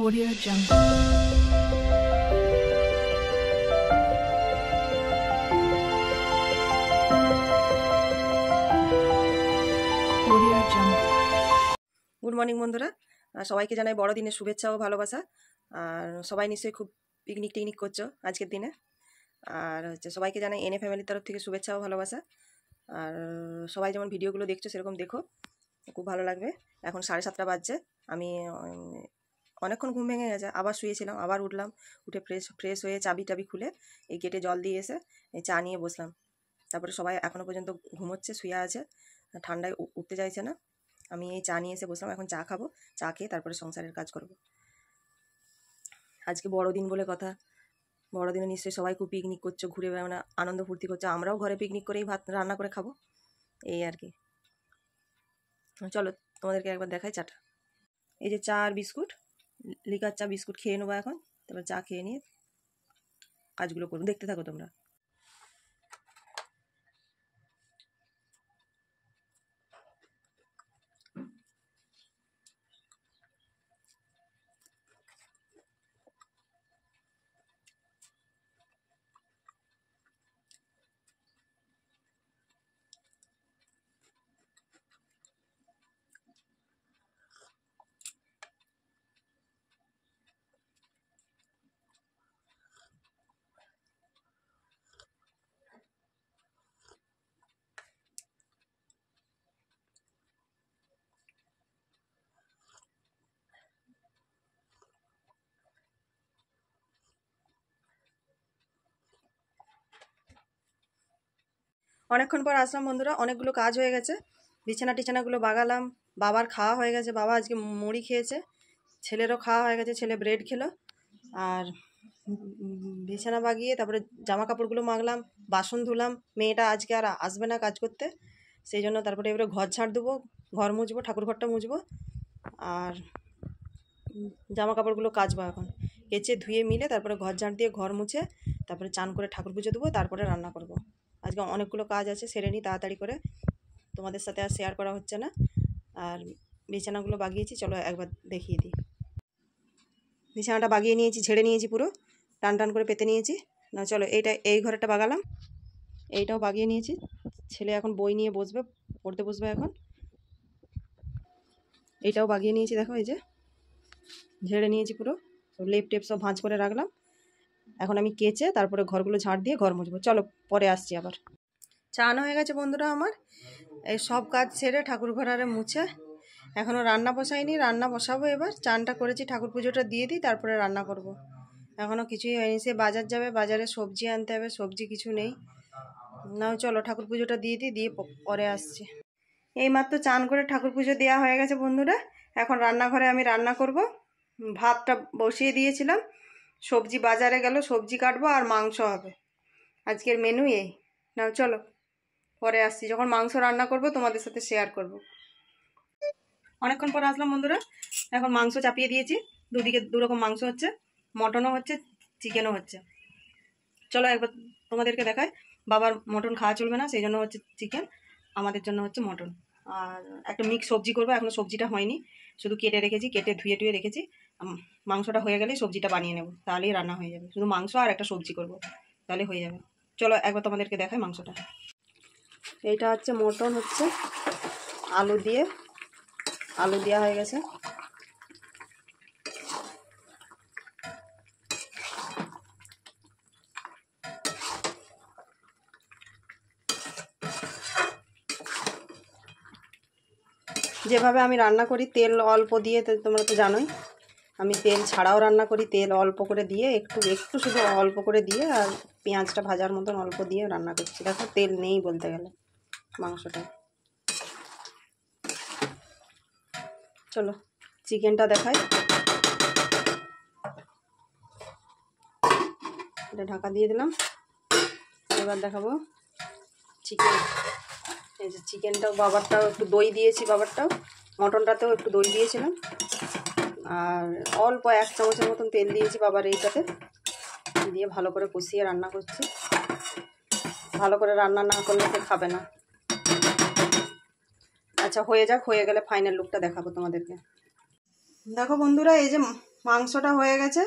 Audio Jungle. Audio Jungle. Good morning বন্ধুরা, সবাইকে জানাই বড়দিনের শুভেচ্ছা ও ভালোবাসা। আর সবাই নিশ্চয়ই খুব পিকনিক টিকনিক করছো আজকের দিনে। আর সবাইকে জানাই এনএ ফ্যামিলির তরফ থেকে শুভেচ্ছা ও ভালোবাসা। আর সবাই যেমন ভিডিওগুলো দেখছো সেরকম দেখো, খুব ভালো লাগবে। এখন 7:30 বাজছে, আমি অনেকক্ষণ ঘুম ভেঙে গেছে, আবার শুয়েছিলাম, আবার উঠলাম, উঠে ফ্রেশ হয়ে চাবি টাবি খুলে এই গেটে জল দিয়ে এসে এই চা নিয়ে বসলাম। তারপরে সবাই এখনও পর্যন্ত ঘুমোচ্ছে, শুয়ে আছে, ঠান্ডায় উঠতে চাইছে না। আমি এই চা নিয়ে এসে বসলাম, এখন চা খাবো, চা খেয়ে তারপরে সংসারের কাজ করব। আজকে বড়দিন বলে কথা, বড়দিনে নিশ্চয়ই সবাই খুব পিকনিক করছো, ঘুরে বেড়ানো, আনন্দ ফুর্তি করছো। আমরাও ঘরে পিকনিক করেই ভাত রান্না করে খাবো, এই আর কি। চলো তোমাদেরকে একবার দেখাই চাটা। এই যে চা আর বিস্কুট, লিকার চা, বিস্কুট খেয়ে নেবো এখন, তারপর চা খেয়ে নিয়ে কাজগুলো করবো, দেখতে থাকো তোমরা। অনেকক্ষণ পর আসলাম বন্ধুরা, অনেকগুলো কাজ হয়ে গেছে, বিছানা টিছানাগুলো বাগালাম, বাবার খাওয়া হয়ে গেছে, বাবা আজকে মুড়ি খেয়েছে, ছেলেরও খাওয়া হয়ে গেছে, ছেলে ব্রেড খেলো। আর বিছানা বাগিয়ে তারপরে জামা কাপড়গুলো মাগলাম, বাসন ধুলাম। মেয়েটা আজকে আর আসবে না কাজ করতে, সেই জন্য তারপরে এবারে ঘর ঝাড় দেবো, ঘর মুছবো, ঠাকুর ঘরটা মুছবো, আর জামা কাপড়গুলো কাচবো এখন, কেচে ধুয়ে মিলে তারপরে ঘর ঝাড় দিয়ে ঘর মুছে তারপরে চান করে ঠাকুর পুজো দেবো, তারপরে রান্না করব। আজকে অনেকগুলো কাজ আছে, সেরে নিই তাড়াতাড়ি করে, তোমাদের সাথে আর শেয়ার করা হচ্ছে না। আর বিছানাগুলো বাগিয়েছি, চলো একবার দেখিয়ে দিই। বিছানাটা বাগিয়ে নিয়েছি, ঝেড়ে নিয়েছি, পুরো টান টান করে পেতে নিয়েছি। না চলো এই ঘরটা বাগালাম, এইটাও বাগিয়ে নিয়েছি। ছেলে এখন বই নিয়ে বসবে, পড়তে বসবে এখন। এইটাও বাগিয়ে নিয়েছি, দেখো এই যে ঝেড়ে নিয়েছি, পুরো লেপ টেপ সব ভাঁজ করে রাখলাম। এখন আমি কেচে তারপরে ঘরগুলো ঝাড় দিয়ে ঘর মুছবো, চলো পরে আসছি আবার। চান হয়ে গেছে বন্ধুরা আমার, এই সব কাজ ছেড়ে ঠাকুর ঘর আরে মুছে এখনও রান্না বসাইনি, রান্না বসাবো এবার। চানটা করেছি, ঠাকুর পুজোটা দিয়ে দিই, তারপরে রান্না করব। এখনও কিছুই হয়নি, সে বাজার যাবে, বাজারে সবজি আনতে হবে, সবজি কিছু নেই। নাও চলো ঠাকুর পুজোটা দিয়ে দিই, দিয়ে পরে আসছি। এইমাত্র চান করে ঠাকুর পুজো দেওয়া হয়ে গেছে বন্ধুরা, এখন রান্নাঘরে আমি রান্না করব। ভাতটা বসিয়ে দিয়েছিলাম, সবজি বাজারে গেল, সবজি কাটবো আর মাংস হবে, আজকের মেনু এই। নাও চলো পরে আসছি, যখন মাংস রান্না করব তোমাদের সাথে শেয়ার করব। অনেকক্ষণ পর আসলাম বন্ধুরা, এখন মাংস চাপিয়ে দিয়েছি, দুদিকে দুরকম মাংস হচ্ছে, মটনও হচ্ছে, চিকেনও হচ্ছে। চলো একবার তোমাদেরকে দেখায়। বাবার মটন খাওয়া চলবে না, সেই জন্য হচ্ছে চিকেন, আমাদের জন্য হচ্ছে মটন। আর একটা মিক্স সবজি করবো, এখনও সবজিটা হয়নি, শুধু কেটে রেখেছি, কেটে ধুয়ে টুয়ে রেখেছি। মাংসটা হয়ে গেলেই সবজিটা বানিয়ে নেব, তাহলেই রান্না হয়ে যাবে। শুধু মাংস আর একটা সবজি করব, তাহলে হয়ে যাবে। চলো একবার তোমাদেরকে দেখাই মাংসটা। এইটা হচ্ছে মটন, হচ্ছে আলু দেওয়া হয়ে গেছে। যেভাবে আমি রান্না করি তেল অল্প দিয়ে, তোমরা তো জানোই আমি তেল ছাড়াও রান্না করি, তেল অল্প করে দিয়ে, একটু শুধু অল্প করে দিয়ে, আর পেঁয়াজটা ভাজার মতন অল্প দিয়ে রান্না করছি। দেখো তেল নেই বলতে গেলে মাংসটা। চলো চিকেনটা দেখাই, এটা ঢাকা দিয়ে দিলাম, এবার দেখাবো চিকেন। এই যে চিকেনটাও, বাবারটাও একটু দই দিয়েছি, বাবারটাও, মটনটাতেও একটু দই দিয়েছিলাম, আর অল্প 1 চামচের মতন তেল দিয়েছি বাবার এইটাতে, দিয়ে ভালো করে কষিয়ে রান্না করছি। ভালো করে রান্না না করলে তো খাবে না। আচ্ছা হয়ে যাক, হয়ে গেলে ফাইনাল লুকটা দেখাবো তোমাদেরকে। দেখো বন্ধুরা, এই যে মাংসটা হয়ে গেছে।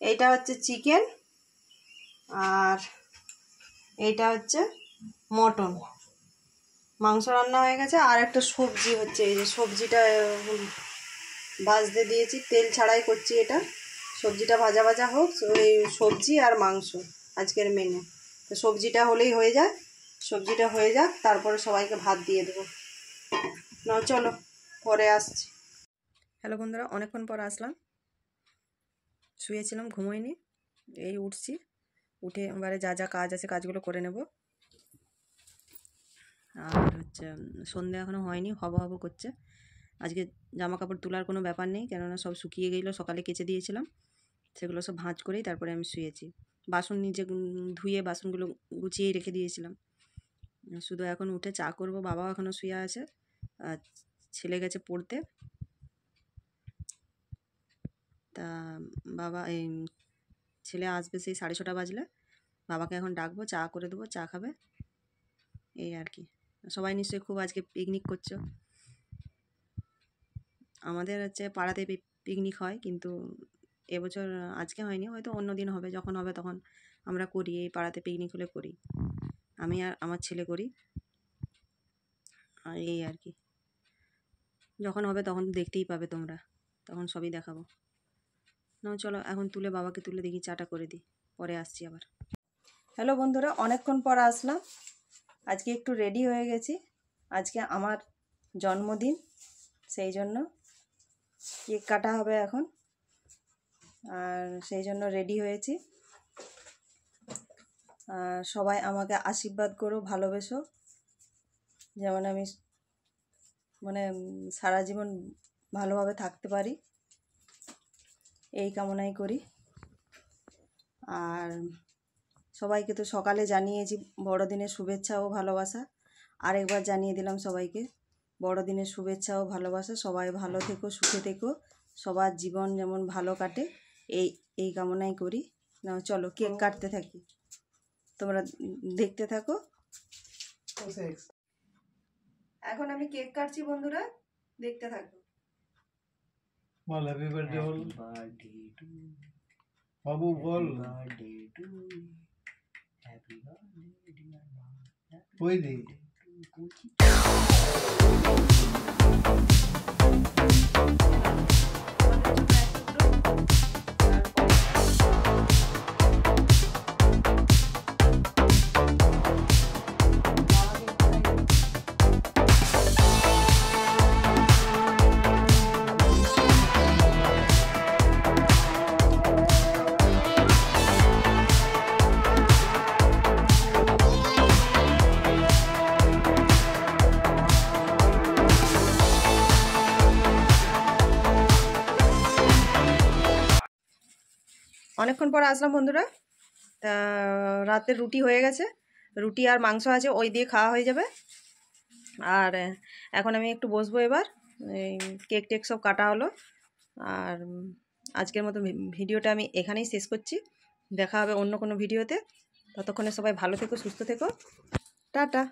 এইটা হচ্ছে চিকেন আর এইটা হচ্ছে মটন। মাংস রান্না হয়ে গেছে আর একটা সবজি হচ্ছে। এই যে সবজিটা ভাজতে দিয়েছি, তেল ছাড়াই করছি এটা। সবজিটা ভাজা ভাজা হোক, ওই সবজি আর মাংস আজকের মেনু। তো সবজিটা হলেই হয়ে যায়, সবজিটা হয়ে যাক, তারপরে সবাইকে ভাত দিয়ে দেবো। না চলো পরে আসছি। হ্যালো বন্ধুরা, অনেকক্ষণ পর আসলাম। শুয়েছিলাম, ঘুমোইনি, এই উঠছি। উঠে এবারে যা যা কাজ আছে কাজগুলো করে নেব। আর হচ্ছে সন্ধে এখনও হয়নি, হব হব করছে। আজকে জামা কাপড় তোলার কোনো ব্যাপার নেই, কেননা সব শুকিয়ে গেলো, সকালে কেচে দিয়েছিলাম। সেগুলো সব ভাঁজ করেই তারপরে আমি শুয়েছি। বাসন নিজে ধুয়ে বাসনগুলো গুছিয়েই রেখে দিয়েছিলাম। শুধু এখন উঠে চা করব। বাবাও এখনও শুয়ে আছে আর ছেলে গেছে পড়তে। তা বাবা এই ছেলে আসবে সেই 6:30 বাজলে। বাবাকে এখন ডাকবো, চা করে দেবো, চা খাবে, এই আর কি। সবাই নিশ্চয়ই খুব আজকে পিকনিক করছো। আমাদের হচ্ছে পাড়াতে পিকনিক হয়, কিন্তু এবছর আজকে হয়নি, হয়তো অন্য দিন হবে। যখন হবে তখন আমরা করি, এই পাড়াতে পিকনিক হলে করি। আমি আর আমার ছেলে করি, আর এই আর কি। যখন হবে তখন দেখতেই পাবে তোমরা, তখন সবই দেখাবো। না চলো এখন তুলে বাবাকে তুলে দেখি, চাটা করে দিই, পরে আসছি আবার। হ্যালো বন্ধুরা, অনেকক্ষণ পর আসলাম। আজকে একটু রেডি হয়ে গেছি। আজকে আমার জন্মদিন, সেই জন্য কেক কাটা হবে এখন, আর সেই জন্য রেডি হয়েছি। আর সবাই আমাকে আশীর্বাদ করো, ভালোবেসো, যেমন আমি মানে সারা জীবন ভালোভাবে থাকতে পারি, এই কামনাই করি। আর সবাইকে তো সকালে জানিয়েছি বড়দিনের শুভেচ্ছা ও ভালোবাসা, আরেকবার জানিয়ে দিলাম সবাইকে বড়দিনের শুভেচ্ছা ও ভালোবাসা। সবাই ভালো থেকো, সুখে থেকো, সবার জীবন যেমন ভালো কাটে, এই কামনাই করি। না চলো কেক কাটতে থাকি, তোমরা দেখতে থাকো। এখন আমি কেক কাটছি বন্ধুরা, দেখতে থাকো। বল হ্যাপি বার্থডে বল। বাবু বল birthday to you, happy birthday dear মা, ওই দে। অনেকক্ষণ পর আসলাম বন্ধুরা। তা রাতের রুটি হয়ে গেছে, রুটি আর মাংস আছে, ওই দিয়ে খাওয়া হয়ে যাবে। আর এখন আমি একটু বসবো এবার। এই কেক টেক সব কাটা হলো। আর আজকের মতো ভিডিওটা আমি এখানেই শেষ করছি। দেখা হবে অন্য কোনো ভিডিওতে। ততক্ষণে সবাই ভালো থেকো, সুস্থ থেকো, টাটা।